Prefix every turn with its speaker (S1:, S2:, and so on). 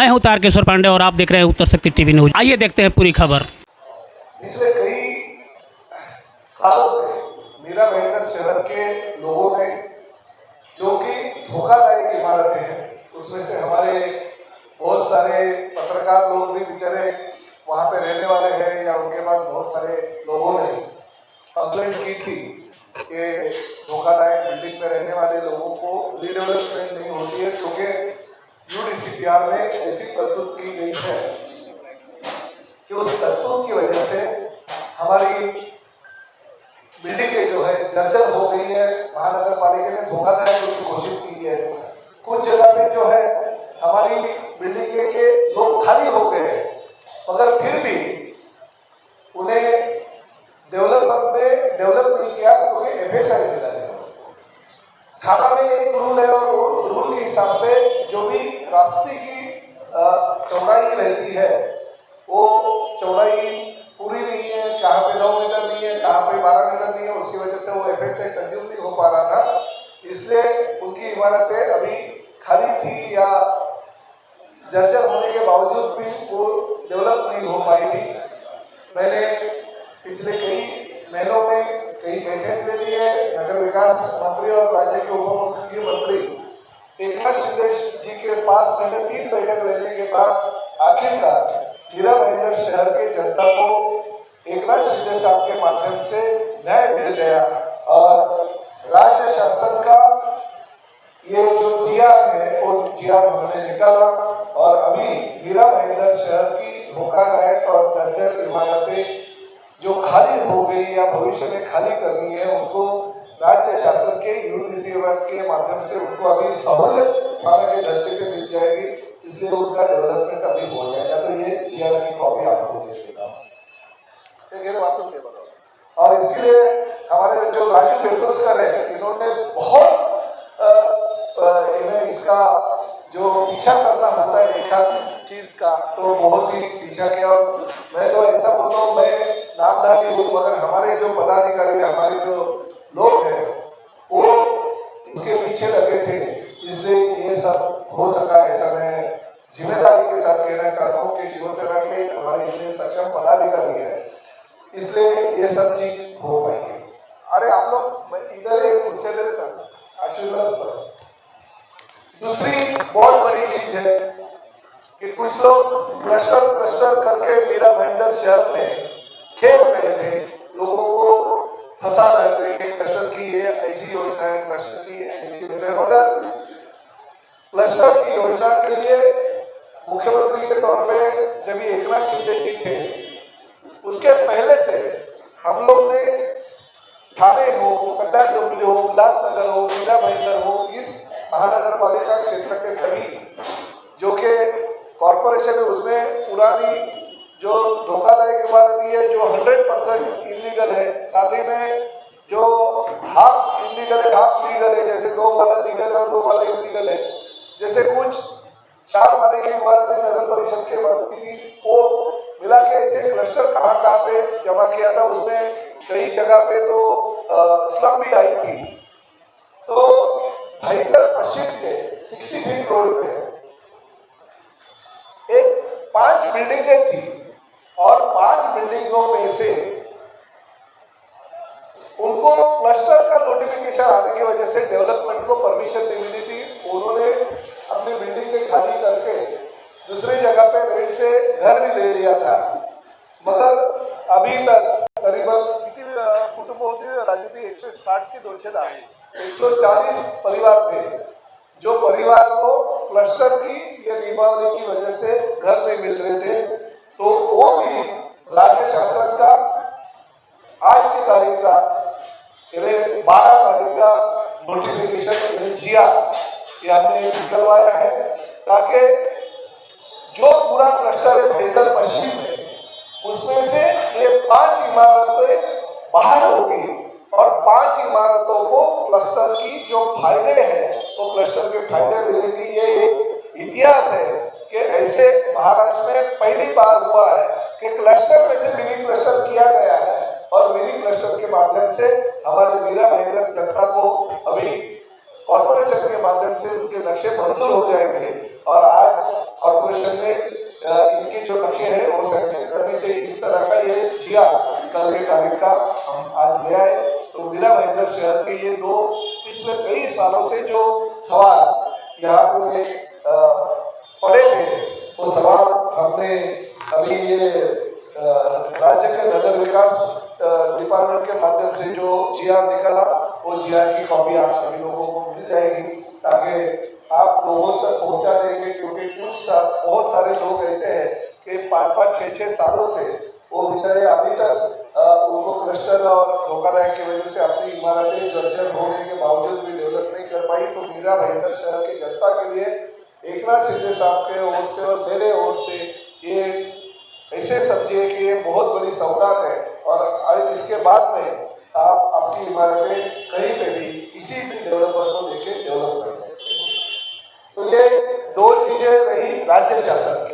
S1: मैं हूं तारकेश्वर पांडे और आप देख रहे हैं उत्तर शक्ति टीवी न्यूज। आइए देखते हैं पूरी खबर।
S2: पिछले कई सालों से मीरा भाईंदर शहर के लोगों ने जो कि धोखादायक इमारतें हैं, उसमें से हमारे बहुत सारे पत्रकार लोग भी बेचारे वहाँ पे रहने वाले हैं या उनके पास बहुत सारे लोगों ने कंप्लेंट की थी कि धोखादायक बिल्डिंग में रहने वाले लोगों को रीडेवलपमेंट नहीं होती है, क्योंकि यूडीसीपीआर में ऐसी तरतूद की गई है कि उस तरतूद की वजह से हमारी बिल्डिंगें जो है जर्जर हो गई है। महानगर पालिका ने धोखाधड़ी रूप घोषित की है। कुछ जगह पे जो है हमारी बिल्डिंगें के लोग खाली हो गए, मगर फिर भी उन्हें डेवलप नहीं किया क्योंकि एफएसआई मिला है। थाना में एक रूल है और रूल के हिसाब से जो भी रास्ते की चौड़ाई रहती है वो चौड़ाई पूरी नहीं है, कहाँ पे 9 मीटर नहीं है, कहाँ पे 12 मीटर नहीं है, उसकी वजह से वो एफएसआई कंज्यूम नहीं हो पा रहा था। इसलिए उनकी इमारतें अभी खाली थी या जर्जर होने के बावजूद भी वो डेवलप नहीं हो पाई थी। मैंने पिछले कई महीनों में कई बैठक ले ली है। नगर विकास मंत्री और राज्य के उप मुख्यमंत्री एकनाथ शिंदे जी के पास मैंने 3 बैठक लेने के बाद आखिरकार मीरा भाईंदर शहर के जनता को एकनाथ शिंदे साहब के माध्यम से न्याय मिल गया और राज्य शासन का ये जो जीआर है वो जीआर हमने निकाला और अभी मीरा भाईंदर शहर की धोखादायक और जर्जर इमारतें जो खाली हो गई या भविष्य में खाली करनी है, उनको राज्य शासन के यूडीसीपीआर के माध्यम से उनको अभी सहूलियत थाना के धरती पे मिल जाएगी। इसलिए उनका डेवलपमेंट अभी हो जाएगा। तो ये जीआर की कॉपी आपको दे देगा और इसके लिए हमारे जो राजू बेलकोस्कर है, इन्होंने बहुत इन्हें इसका जो पीछा करना होता है एक आध चीज का, तो बहुत ही पीछा किया। और मैं तो ऐसा बोलता हूँ, मैं नामधारी हूँ, मगर हमारे जो पदाधिकारी हमारे जो लोग हैं वो इसके पीछे लगे थे, इसलिए ये सब हो सका। ऐसा मैं जिम्मेदारी के साथ कहना चाहता हूँ कि शिवसेना के हमारे इतने सक्षम पदाधिकारी है, इसलिए ये सब चीज हो पाई है। अरे आप लोग इधर एक उच्च आशीर्वाद। दूसरी बहुत बड़ी चीज है कि कुछ लोग क्लस्टर करके मीरा भाईंदर शहर में खेल रहे थे, लोगों को फंसा रहे थे। क्लस्टर की ये ऐसी योजना है, क्लस्टर की ऐसी योजना है, मगर क्लस्टर की योजना के लिए मुख्यमंत्री के तौर पे जब ये एकनाथ शिंदे जी थे, उसके पहले से हम लोग ने थाने हो, कड्डा डुबली हो, उल्लासनगर हो, मीरा भाईंदर हो, इस महानगर पालिका क्षेत्र के सभी जो कि कॉर्पोरेशन है उसमें पुरानी जो धोखादायक इमारतें है जो 100% इलीगल है, साथ ही में जो हाफ इलीगल है हाफ लीगल है, जैसे 2 वाला लीगल है 2 वाला इलीगल है, जैसे कुछ 4 वाले की इमारतें नगर परिषद के बनती थी, वो मिला के ऐसे क्लस्टर कहाँ पे जमा किया था। उसमें कई जगह पे तो स्लम भी आई थी। तो भाईंदर पश्चिम के 60 फीट रोड पे एक 5 बिल्डिंगें थी और 5 बिल्डिंगों में से उनको क्लस्टर का नोटिफिकेशन आने की वजह से डेवलपमेंट को परमिशन नहीं मिली थी। उन्होंने अपनी बिल्डिंग के खाली करके दूसरी जगह पे रेंट से घर भी ले लिया था, मगर अभी तक करीबन कितनी कुटुंब होती है राजनीति 160 की 140 परिवार थे जो परिवार को क्लस्टर की ये नियमावली की वजह से घर नहीं मिल रहे थे। तो वो भी राज्य शासन का आज की तारीख का 12 तारीख का नोटिफिकेशन जीआर ये हमने निकलवाया है, ताकि जो पूरा क्लस्टर है भाईंदर पश्चिम है उसमें से ये 5 इमारतें बाहर होगी और 5 इमारतों को क्लस्टर की जो फायदे हैं तो क्लस्टर के फायदे मिलेंगे। ये एक इतिहास है कि ऐसे महाराष्ट्र में पहली बार हुआ है कि क्लस्टर में से मिनी क्लस्टर किया गया है और मिनी क्लस्टर के माध्यम से हमारे मीरा भाईंदर जनता को अभी कॉर्पोरेशन के माध्यम से उनके नक्शे मंजूर हो जाएंगे और आज कॉर्पोरेशन कॉर्पोरेशन में इनके जो लक्ष्य है वो सैंक्शन करनी चाहिए। इस तरह का ये जिया कल के तारीख का हम आज ले आए। तो मीरा भाईंदर शहर के ये दो पिछले कई सालों से जो सवाल यहाँ पे पड़े थे, वो सवाल हमने अभी ये राज्य के नगर विकास डिपार्टमेंट के माध्यम से जो जीआर निकला, वो जीआर की कॉपी आप सभी लोगों को मिल जाएगी, ताकि आप लोगों तक पहुंचा देंगे। क्योंकि बहुत सारे लोग ऐसे हैं कि 5-5, 6-6 सालों से वो बेचारे अभी तक उनको क्लस्टर और धोखाधड़ी की वजह से अपनी इमारतें जर्जर होने के बावजूद भी डेवलप नहीं कर पाई। तो मीरा भाईंदर शहर की जनता के लिए एकनाथ शिंदे साहब के ओर से और मेरे ओर से ये ऐसे समझिए कि ये बहुत बड़ी सौगात है। और इसके बाद में आप अपनी इमारतें कहीं पे भी किसी भी डेवलपर को देके डेवलप कर सकते हैं। तो ये दो चीजें रही राज्य शासन की।